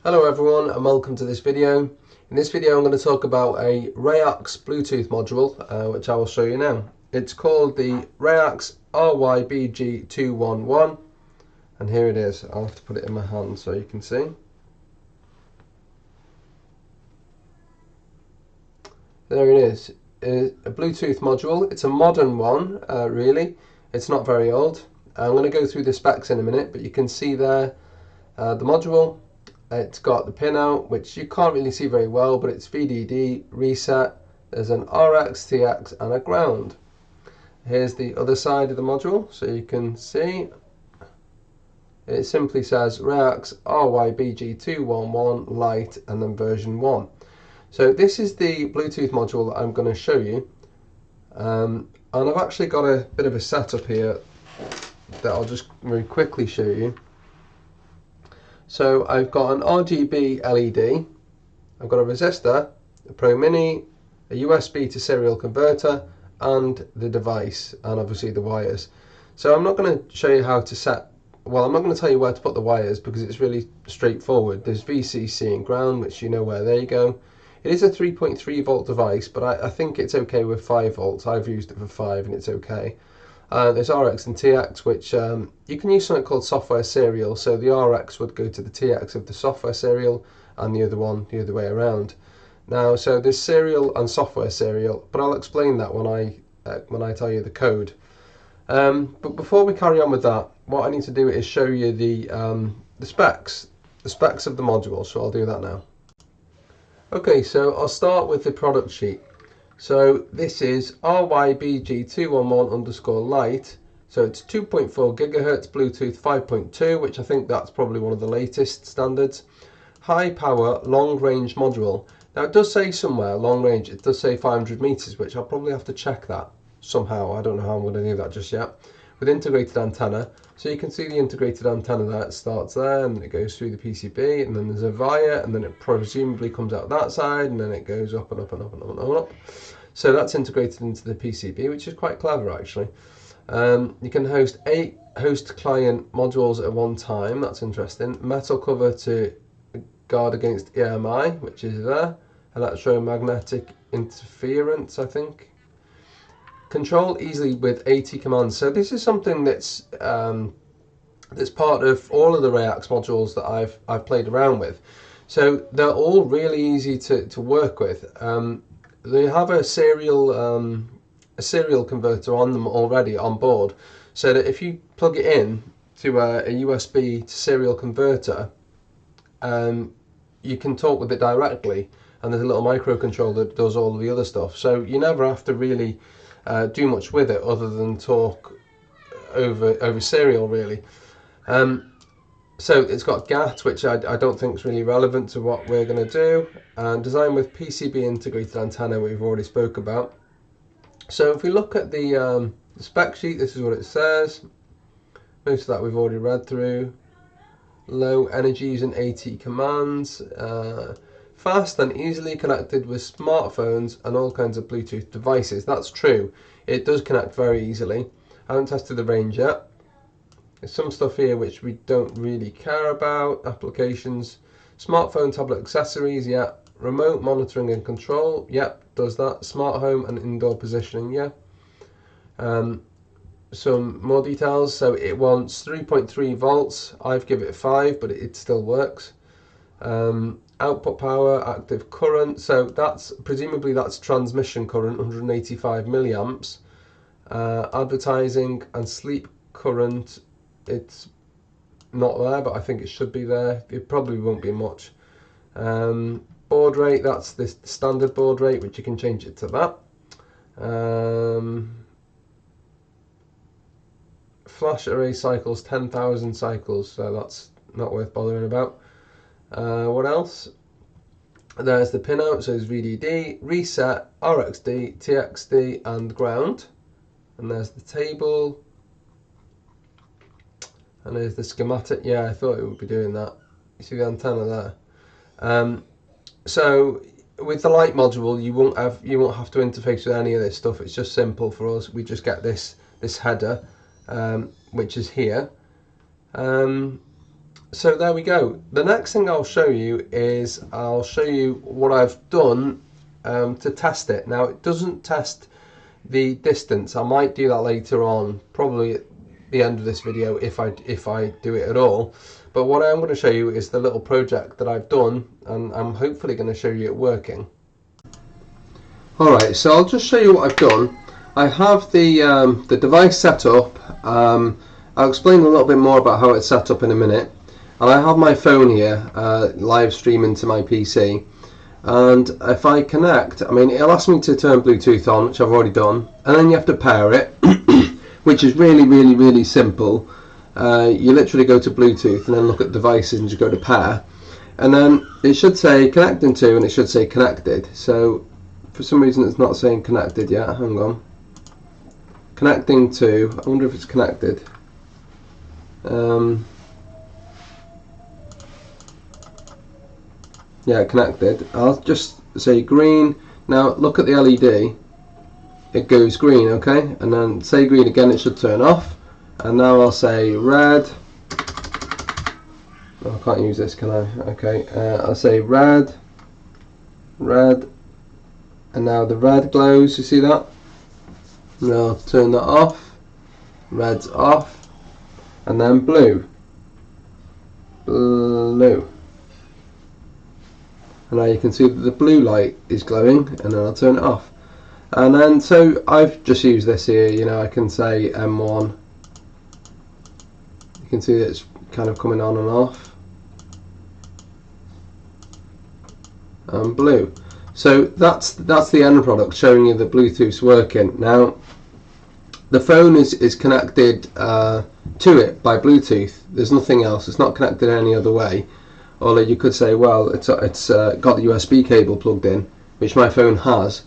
Hello everyone and welcome to this video. In this video I'm going to talk about a Reyax Bluetooth module which I will show you now. It's called the Reyax RYBG211 and here it is. I'll have to put it in my hand so you can see. There it is. It's a Bluetooth module. It's a modern one really. It's not very old. I'm going to go through the specs in a minute, but you can see there the module. It's got the pin out, which you can't really see very well, but it's VDD, reset, there's an RX, TX and a ground. Here's the other side of the module, so you can see it simply says Reyax RYBG211 Lite and then version 1. So this is the Bluetooth module that I'm going to show you, and I've actually got a bit of a setup here that I'll just very quickly show you. So I've got an RGB LED, I've got a resistor, a Pro Mini, a USB to serial converter and the device and obviously the wires. So I'm not going to show you how to set, well I'm not going to tell you where to put the wires because it's really straightforward. There's VCC and ground, which you know where they go. It is a 3.3 volt device, but I think it's okay with 5 volts. I've used it for 5 and it's okay. There's RX and TX, which you can use something called software serial. So the RX would go to the TX of the software serial and the other one the other way around. Now, so there's serial and software serial, but I'll explain that when I tell you the code. But before we carry on with that, what I need to do is show you the specs of the module. So I'll do that now. Okay, so I'll start with the product sheet. So this is RYBG211_Lite. So it's 2.4 gigahertz Bluetooth 5.2, which I think that's probably one of the latest standards. High power long range module. Now it does say somewhere long range, it does say 500 meters, which I'll probably have to check that somehow. I don't know how I'm going to do that just yet. With integrated antenna. So you can see the integrated antenna there. It starts there and it goes through the PCB, and then there's a via, and then it presumably comes out that side, and then it goes up and up and up and up and up. So that's integrated into the PCB, which is quite clever actually. You can host 8 host client modules at one time. That's interesting. Metal cover to guard against EMI, which is there. Electromagnetic interference, I think. Control easily with 80 commands. So this is something that's part of all of the Reyax modules that I've played around with. So they're all really easy to work with. They have a serial converter on them already on board, so that if you plug it in to a USB to serial converter, you can talk with it directly, and there's a little microcontroller that does all of the other stuff. So you never have to really do much with it other than talk over serial really. So it's got GATT, which I don't think is really relevant to what we're going to do, and designed with PCB integrated antenna, we've already spoke about. So if we look at the spec sheet, this is what it says. Most of that we've already read through. Low energy using 80 commands. Fast and easily connected with smartphones and all kinds of Bluetooth devices. That's true. It does connect very easily. I haven't tested the range yet. There's some stuff here which we don't really care about. Applications, smartphone, tablet accessories, yeah. Remote monitoring and control, yep, does that. Smart home and indoor positioning, yeah. Some more details. So it wants 3.3 volts. I've given it 5, but it still works. Output power, active current. So that's presumably that's transmission current, 185 milliamps. Advertising and sleep current. It's not there, but I think it should be there. It probably won't be much. Baud rate, that's the standard baud rate, which you can change it to that. Flash array cycles, 10,000 cycles, so that's not worth bothering about. What else? There's the pinout, so it's VDD, reset, RXD, TXD and ground. And there's the table. And there's the schematic. Yeah, I thought it would be doing that. You see the antenna there. So with the Lite module, you won't have to interface with any of this stuff. It's just simple for us. We just get this header, which is here. So there we go. The next thing I'll show you is I'll show you what I've done to test it. Now it doesn't test the distance. I might do that later on, probably at the end of this video if I do it at all. But what I'm going to show you is the little project that I've done, and I'm hopefully going to show you it working. Alright, so I'll just show you what I've done. I have the device set up. I'll explain a little bit more about how it's set up in a minute. And I have my phone here live streaming to my PC, and if I connect, I mean, it'll ask me to turn Bluetooth on, which I've already done, and then you have to pair it, which is really simple. You literally go to Bluetooth and then look at devices and just go to pair, and then it should say connecting to and it should say connected. So for some reason it's not saying connected yet. Hang on. Connecting to, I wonder if it's connected. Yeah, connected. I'll just say green. Now look at the LED. It goes green, okay? And then say green again, it should turn off. And now I'll say red. Oh, I can't use this, can I? Okay, I'll say red, red, and now the red glows. You see that? Now I'll turn that off. Red's off, and then blue, blue. And now you can see that the blue light is glowing, and then I'll turn it off. And then, so I've just used this here, you know, I can say M1. You can see that it's kind of coming on and off. And blue. So that's the end product, showing you that Bluetooth's working. Now, the phone is connected to it by Bluetooth. There's nothing else. It's not connected any other way. Although you could say, well, it's got the USB cable plugged in, which my phone has,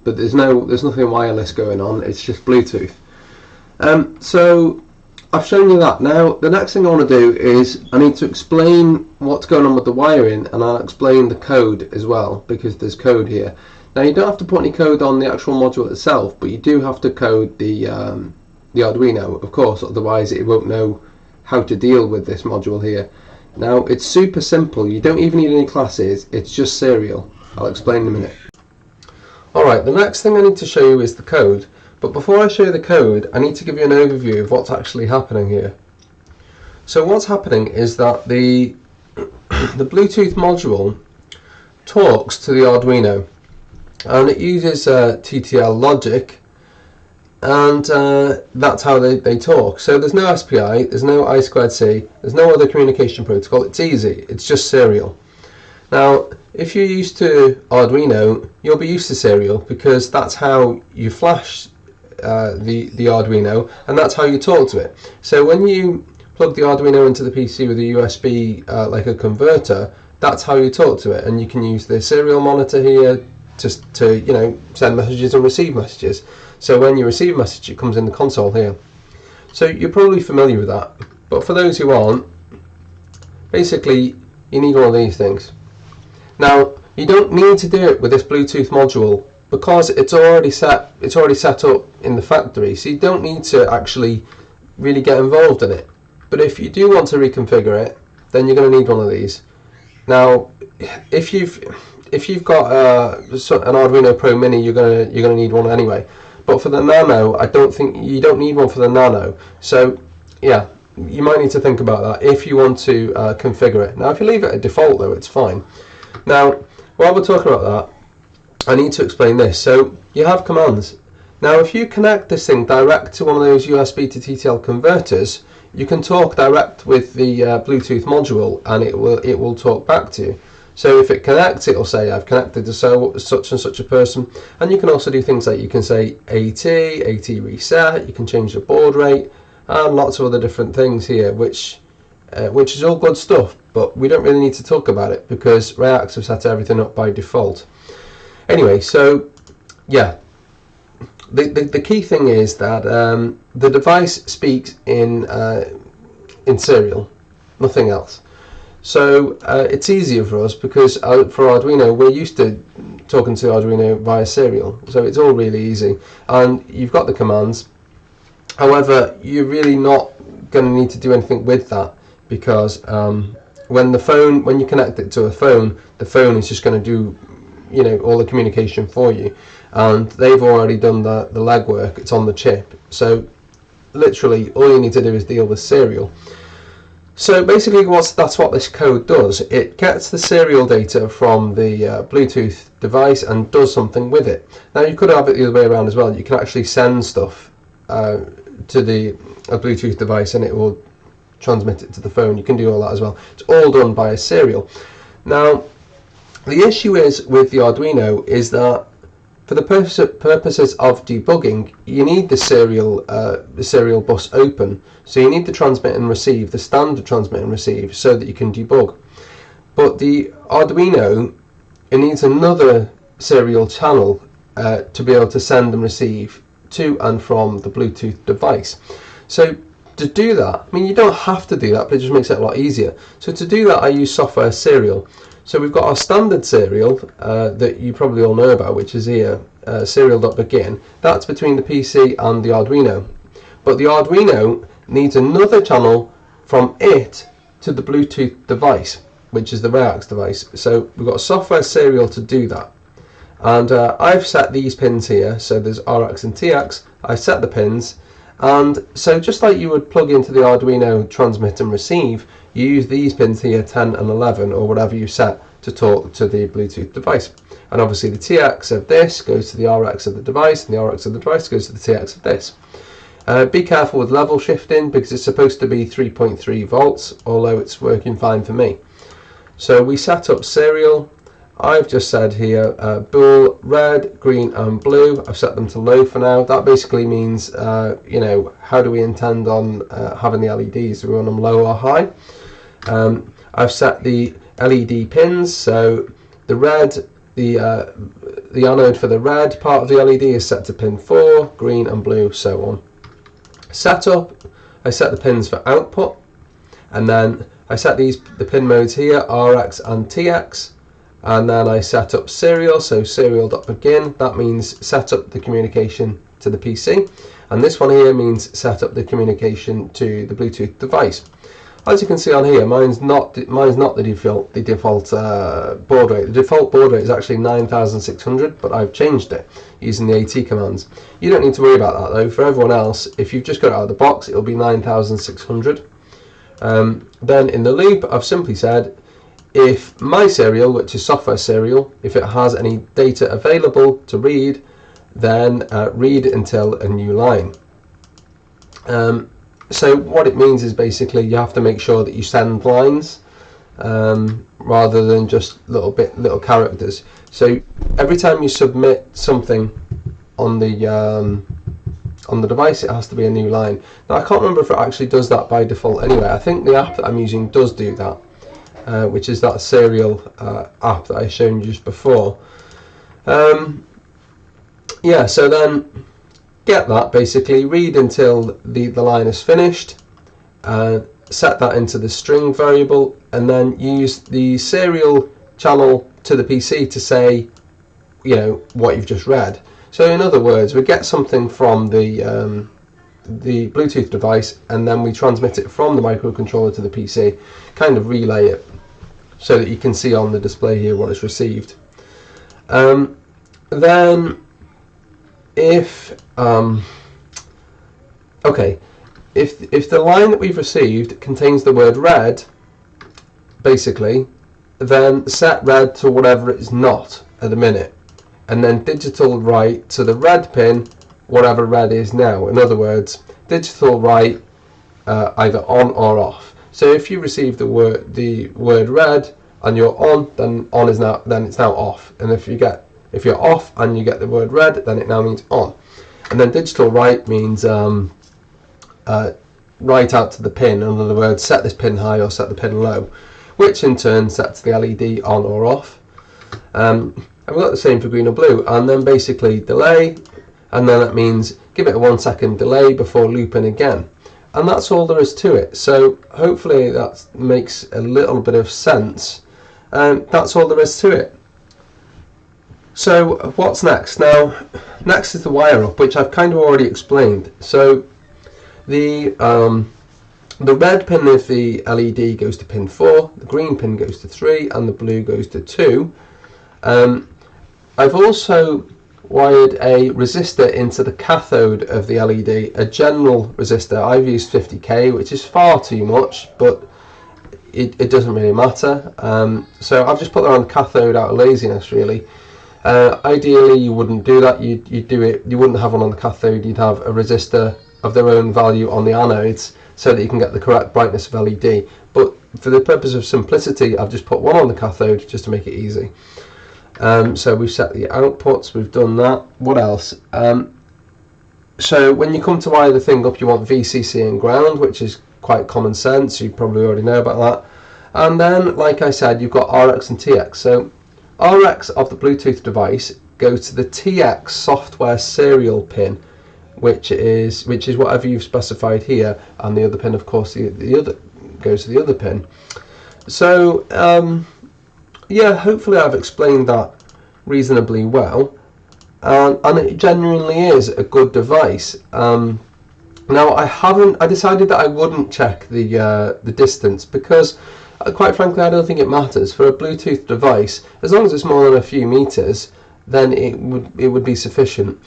but there's nothing wireless going on. It's just Bluetooth. So I've shown you that. Now the next thing I want to do is I need to explain what's going on with the wiring, and I'll explain the code as well, because there's code here. Now you don't have to put any code on the actual module itself, but you do have to code the Arduino, of course, otherwise it won't know how to deal with this module here. Now it's super simple, you don't even need any classes, it's just serial. I'll explain in a minute. Alright, the next thing I need to show you is the code, but before I show you the code I need to give you an overview of what's actually happening here. So what's happening is that the Bluetooth module talks to the Arduino, and it uses TTL logic, and that's how they talk. So there's no SPI, there's no I2C, there's no other communication protocol. It's easy, it's just serial. Now if you're used to Arduino, you'll be used to serial, because that's how you flash the Arduino, and that's how you talk to it. So when you plug the Arduino into the PC with a USB like a converter, that's how you talk to it, and you can use the serial monitor here to you know, send messages and receive messages. So when you receive a message, it comes in the console here. So you're probably familiar with that, but for those who aren't, basically you need all these things. Now you don't need to do it with this Bluetooth module, because it's already set up in the factory, so you don't need to actually really get involved in it. But if you do want to reconfigure it, then you're going to need one of these. Now if you've got an Arduino Pro Mini, you're gonna need one anyway. But for the Nano, I don't think you don't need one for the Nano. So yeah, you might need to think about that if you want to configure it. Now if you leave it at default though, it's fine. Now while we're talking about that, I need to explain this. So you have commands. Now if you connect this thing direct to one of those USB to TTL converters, you can talk direct with the Bluetooth module, and it will talk back to you. So if it connects, it'll say I've connected to such and such a person. And you can also do things like you can say AT reset, you can change the baud rate, and lots of other different things here, which is all good stuff, but we don't really need to talk about it because Reyax have set everything up by default. Anyway, so yeah, the key thing is that the device speaks in serial, nothing else. So it's easier for us because for Arduino we're used to talking to Arduino via serial, so it's all really easy, and you've got the commands. However, you're really not going to need to do anything with that. because when you connect it to a phone, the phone is just going to do, you know, all the communication for you, and they've already done the legwork. It's on the chip, so literally all you need to do is deal with serial. So basically that's what this code does. It gets the serial data from the Bluetooth device and does something with it. Now you could have it the other way around as well. You can actually send stuff to a Bluetooth device and it will transmit it to the phone. You can do all that as well. It's all done by a serial. Now the issue is with the Arduino is that for the purposes of debugging, you need the serial bus open. So you need the transmit and receive, the standard transmit and receive, so that you can debug. But the Arduino, it needs another serial channel to be able to send and receive to and from the Bluetooth device. So to do that, I mean, you don't have to do that, but it just makes it a lot easier. So to do that, I use software serial. So we've got our standard serial that you probably all know about, which is here, serial.begin. That's between the PC and the Arduino. But the Arduino needs another channel from it to the Bluetooth device, which is the Reyax device. So we've got a software serial to do that. And I've set these pins here, so there's RX and TX. I've set the pins, and so just like you would plug into the Arduino transmit and receive, you use these pins here, 10 and 11, or whatever you set to talk to the Bluetooth device. And obviously the TX of this goes to the RX of the device, and the RX of the device goes to the TX of this. Be careful with level shifting, because it's supposed to be 3.3 volts, although it's working fine for me. So we set up serial. I've just said here bool red, green and blue. I've set them to low for now. That basically means you know, how do we intend on having the LEDs? Do we want them low or high? I've set the LED pins, so the red, the anode for the red part of the LED is set to pin 4, green and blue, so on. Setup, I set the pins for output, and then I set the pin modes here, RX and TX, and then I set up serial, so serial.begin. That means set up the communication to the PC, and this one here means set up the communication to the Bluetooth device. As you can see on here, mine's not the default baud rate. The default baud rate is actually 9600, but I've changed it using the AT commands. You don't need to worry about that though. For everyone else, if you've just got it out of the box, it'll be 9600. Then in the loop, I've simply said if my serial, which is software serial, if it has any data available to read, then read until a new line. So what it means is basically you have to make sure that you send lines rather than just little characters. So every time you submit something on the device, it has to be a new line. Now I can't remember if it actually does that by default anyway. I think the app that I'm using does do that, which is that serial app that I showed you just before. Yeah, so then get that, basically read until the line is finished, set that into the string variable, and then use the serial channel to the PC to say, you know, what you've just read. So in other words, we get something from the Bluetooth device, and then we transmit it from the microcontroller to the PC, kind of relay it so that you can see on the display here what is received. Then if if the line that we've received contains the word red, basically, then set red to whatever it is not at the minute, and then digital write to the red pin whatever red is now. In other words, digital write either on or off. So if you receive the word red and you're on, then on is now, then it's now off. And if you're off and you get the word red, then it now means on. And then digital write means write out to the pin. In other words, set this pin high or set the pin low, which in turn sets the LED on or off. And we've got the same for green or blue. And then basically delay, and then that means give it a 1 second delay before looping again. And that's all there is to it. So hopefully that makes a little bit of sense. That's all there is to it. So what's next? Now, next is the wire up, which I've kind of already explained. So the The red pin of the LED goes to pin 4, the green pin goes to 3, and the blue goes to 2. I've also wired a resistor into the cathode of the LED, a general resistor. I've used 50k, which is far too much, but it doesn't really matter. So I've just put that on the cathode out of laziness, really. Ideally, you wouldn't do that. You wouldn't have one on the cathode. You'd have a resistor of their own value on the anodes, so that you can get the correct brightness of LED. But for the purpose of simplicity, I've just put one on the cathode just to make it easy. So we've set the outputs, we've done that. What else? So when you come to wire the thing up, you want VCC and ground, which is quite common sense. You probably already know about that. And then, like I said, you've got RX and TX. So RX of the Bluetooth device goes to the TX software serial pin, which is whatever you've specified here, and the other pin, of course, the other goes to the other pin. So yeah, hopefully I've explained that reasonably well, and it genuinely is a good device. Now I decided that I wouldn't check the distance, because quite frankly I don't think it matters. For a Bluetooth device, as long as it's more than a few meters, then it would be sufficient.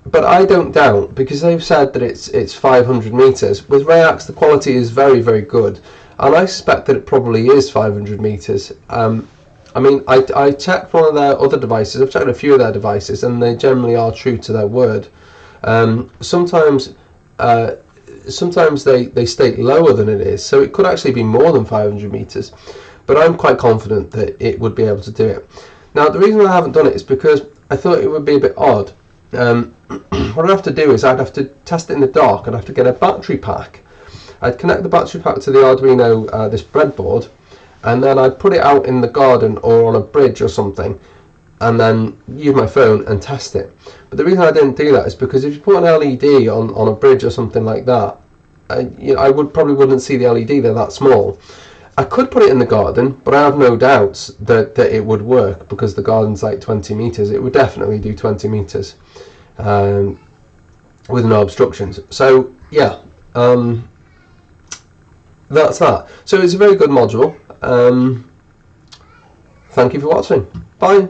But I don't doubt, because they've said that it's 500 meters. With Reyax, the quality is very, very good, and I suspect that it probably is 500 meters. I mean, I checked one of their other devices. I've checked a few of their devices, and they generally are true to their word. Sometimes they state lower than it is, so it could actually be more than 500 meters. But I'm quite confident that it would be able to do it. Now, the reason I haven't done it is because I thought it would be a bit odd. What I'd have to do is I'd have to test it in the dark. I'd have to get a battery pack. I'd connect the battery pack to the Arduino, this breadboard, and then I'd put it out in the garden or on a bridge or something, and then use my phone and test it. But the reason I didn't do that is because if you put an LED on a bridge or something like that, I probably wouldn't see the LED. They're that small. I could put it in the garden, but I have no doubts that it would work, because the garden's like 20 meters. It would definitely do 20 meters with no obstructions. So yeah, that's that. So it's a very good module. Thank you for watching. Bye.